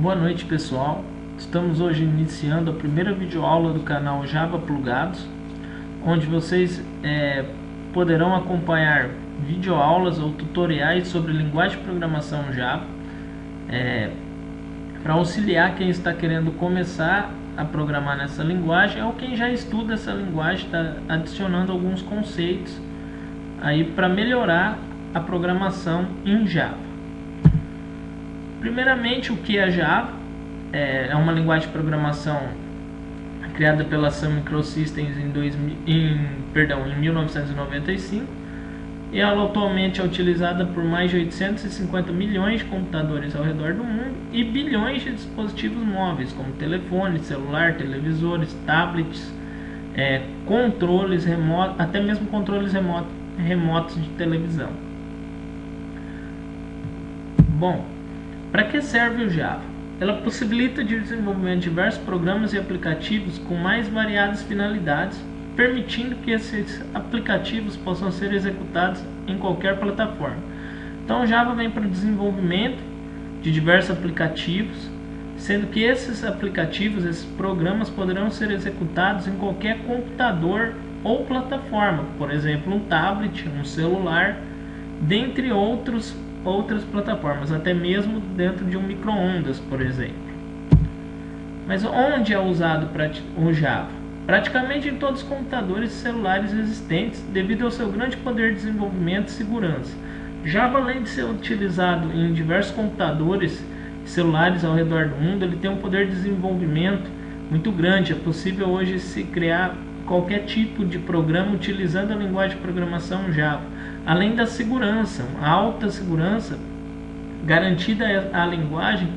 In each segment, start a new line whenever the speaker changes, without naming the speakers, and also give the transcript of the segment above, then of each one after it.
Boa noite, pessoal. Estamos hoje iniciando a primeira videoaula do canal Java Plugados, onde vocês poderão acompanhar videoaulas ou tutoriais sobre linguagem de programação Java, para auxiliar quem está querendo começar a programar nessa linguagem ou quem já estuda essa linguagem, está adicionando alguns conceitos aí para melhorar a programação em Java. Primeiramente, o que é Java? É uma linguagem de programação criada pela Sun Microsystems em 1995, e ela atualmente é utilizada por mais de 850 milhões de computadores ao redor do mundo e bilhões de dispositivos móveis, como telefone, celular, televisores, tablets, controles remotos, até mesmo controles remotos de televisão. Bom, para que serve o Java? Ela possibilita o desenvolvimento de diversos programas e aplicativos com mais variadas finalidades, permitindo que esses aplicativos possam ser executados em qualquer plataforma. Então, o Java vem para o desenvolvimento de diversos aplicativos, sendo que esses aplicativos, esses programas, poderão ser executados em qualquer computador ou plataforma, por exemplo, um tablet, um celular, dentre outras plataformas, até mesmo dentro de um micro-ondas, por exemplo. Mas onde é usado o Java? Praticamente em todos os computadores e celulares existentes, devido ao seu grande poder de desenvolvimento e segurança. Java, além de ser utilizado em diversos computadores e celulares ao redor do mundo, ele tem um poder de desenvolvimento muito grande. É possível hoje se criar qualquer tipo de programa utilizando a linguagem de programação Java. Além da segurança, a alta segurança garantida à linguagem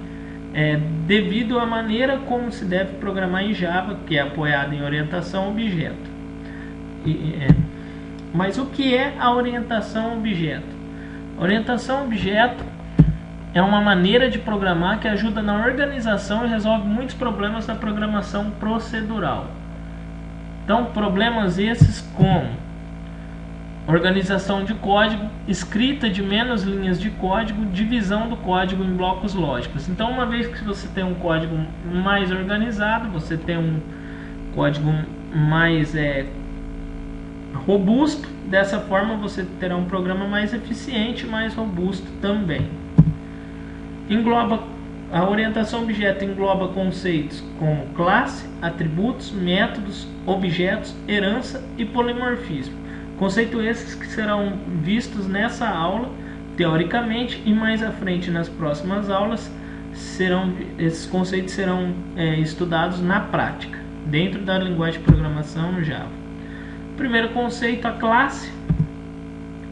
devido à maneira como se deve programar em Java, que é apoiada em orientação a objeto. Mas o que é a orientação a objeto? A orientação a objeto é uma maneira de programar que ajuda na organização e resolve muitos problemas da programação procedural. Então, problemas esses como organização de código, escrita de menos linhas de código, divisão do código em blocos lógicos. Então, uma vez que você tem um código mais organizado, você tem um código mais robusto, dessa forma você terá um programa mais eficiente, mais robusto também. A orientação a objeto engloba conceitos como classe, atributos, métodos, objetos, herança e polimorfismo. Conceitos esses que serão vistos nessa aula, teoricamente, e mais à frente nas próximas aulas, esses conceitos serão estudados na prática, dentro da linguagem de programação Java. Primeiro conceito, a classe.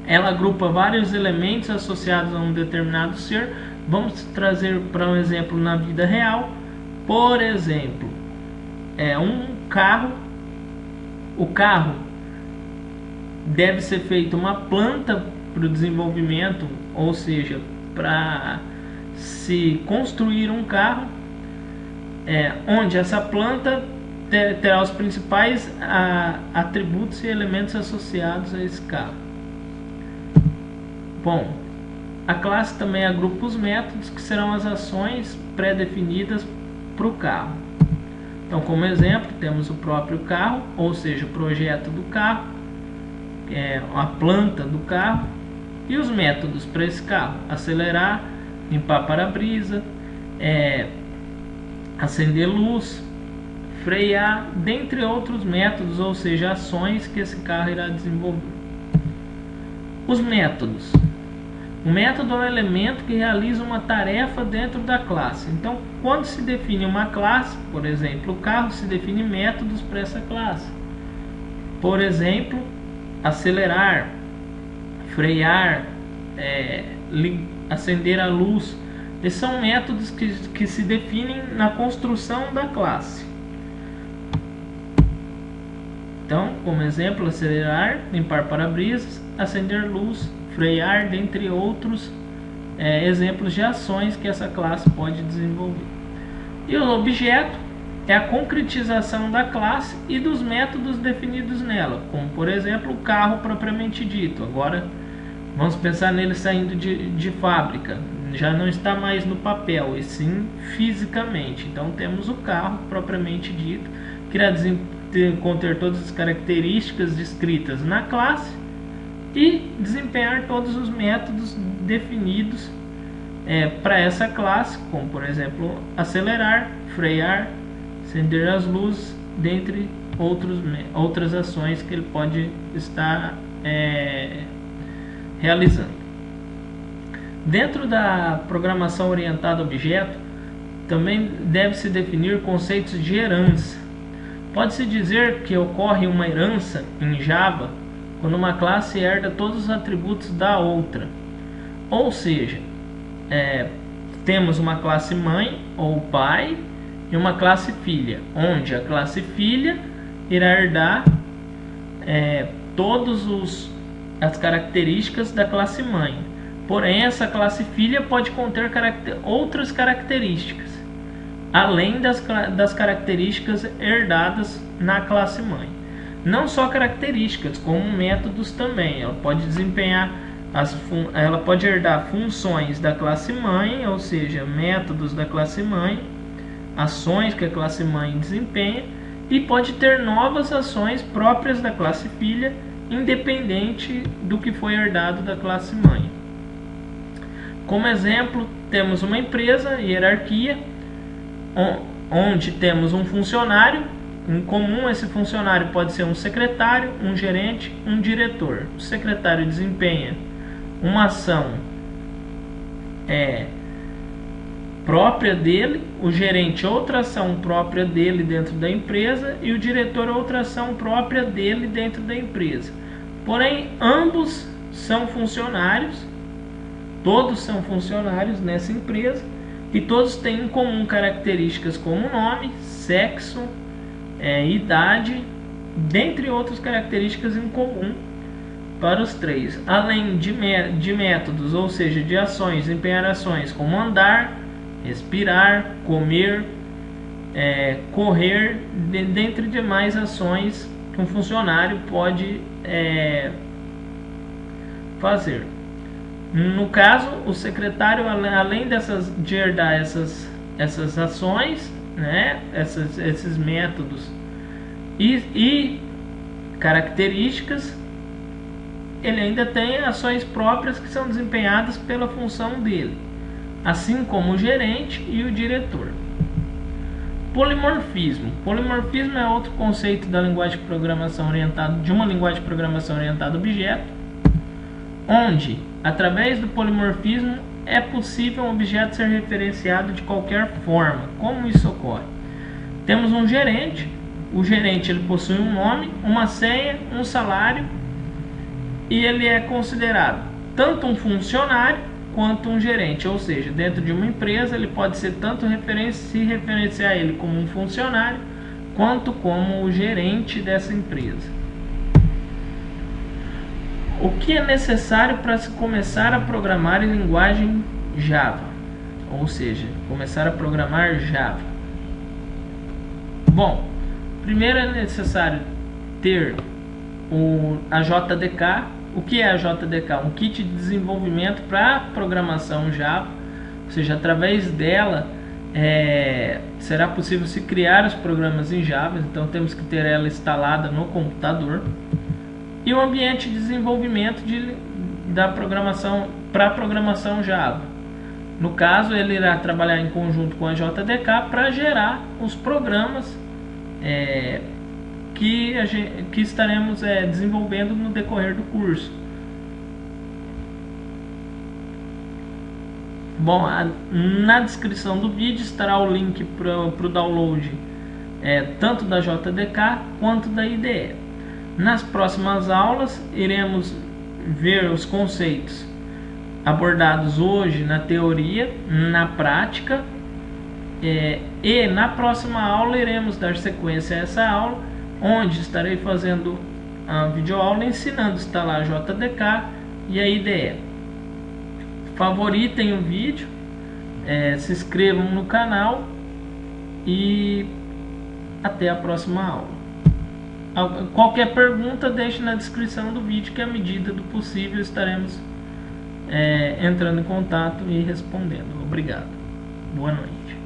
Ela agrupa vários elementos associados a um determinado ser. Vamos trazer para um exemplo na vida real. Por exemplo, um carro. O carro deve ser feita uma planta para o desenvolvimento, ou seja, para se construir um carro, onde essa planta terá os principais atributos e elementos associados a esse carro. Bom, a classe também agrupa os métodos, que serão as ações pré-definidas para o carro. Então, como exemplo, temos o próprio carro, ou seja, o projeto do carro, a planta do carro, e os métodos para esse carro: acelerar, limpar para-brisa, acender luz, frear, dentre outros métodos, ou seja, ações que esse carro irá desenvolver. Os métodos. O método é um elemento que realiza uma tarefa dentro da classe. Então, quando se define uma classe, por exemplo, o carro, se define métodos para essa classe. Por exemplo, acelerar, frear, acender a luz. Esses são métodos que se definem na construção da classe. Então, como exemplo, acelerar, limpar para-brisas, acender luz, frear, dentre outros exemplos de ações que essa classe pode desenvolver. E o objeto é a concretização da classe e dos métodos definidos nela, como por exemplo o carro propriamente dito. Agora vamos pensar nele saindo de fábrica, já não está mais no papel, e sim fisicamente. Então temos o carro propriamente dito, que irá conter todas as características descritas na classe e desempenhar todos os métodos definidos para essa classe, como por exemplo acelerar, frear, acender as luzes, dentre outras ações que ele pode estar realizando. Dentro da programação orientada a objeto, também deve-se definir conceitos de herança. Pode-se dizer que ocorre uma herança em Java quando uma classe herda todos os atributos da outra. Ou seja, temos uma classe mãe ou pai e uma classe filha, onde a classe filha irá herdar todas as características da classe mãe. Porém, essa classe filha pode conter outras características, além das características herdadas na classe mãe. Não só características, como métodos também. Ela pode desempenhar, ela pode herdar funções da classe mãe, ou seja, métodos da classe mãe, ações que a classe mãe desempenha, e pode ter novas ações próprias da classe filha, independente do que foi herdado da classe mãe. Como exemplo, temos uma empresa, hierarquia, onde temos um funcionário. Em comum, esse funcionário pode ser um secretário, um gerente, um diretor. O secretário desempenha uma ação própria dele, o gerente outra ação própria dele dentro da empresa e o diretor outra ação própria dele dentro da empresa. Porém, ambos são funcionários, todos são funcionários nessa empresa e todos têm em comum características como nome, sexo, idade, dentre outras características em comum para os três. Além de métodos, ou seja, de ações, desempenhar ações como andar, respirar, comer, correr, dentre demais ações que um funcionário pode fazer. No caso, o secretário, além de herdar essas ações, esses métodos e características, ele ainda tem ações próprias que são desempenhadas pela função dele, assim como o gerente e o diretor. Polimorfismo. Polimorfismo é outro conceito da linguagem de programação orientada, de uma linguagem de programação orientada a objeto, onde, através do polimorfismo, é possível um objeto ser referenciado de qualquer forma. Como isso ocorre? Temos um gerente. O gerente ele possui um nome, uma senha, um salário, e ele é considerado tanto um funcionário quanto um gerente. Ou seja, dentro de uma empresa ele pode ser tanto se referenciar ele como um funcionário quanto como o gerente dessa empresa. O que é necessário para se começar a programar em linguagem Java? Ou seja, começar a programar Java. Bom, primeiro é necessário ter a JDK. O que é a JDK? Um kit de desenvolvimento para programação Java. Ou seja, através dela será possível se criar os programas em Java. Então temos que ter ela instalada no computador. E o ambiente de desenvolvimento da programação para programação Java. No caso, ele irá trabalhar em conjunto com a JDK para gerar os programas que estaremos desenvolvendo no decorrer do curso. Bom, na descrição do vídeo estará o link para o download tanto da JDK quanto da IDE. Nas próximas aulas iremos ver os conceitos abordados hoje na teoria, na prática, e na próxima aula iremos dar sequência a essa aula, onde estarei fazendo a videoaula ensinando a instalar a JDK e a IDE. Favoritem o vídeo, se inscrevam no canal e até a próxima aula. Qualquer pergunta deixe na descrição do vídeo, que à medida do possível estaremos entrando em contato e respondendo. Obrigado. Boa noite.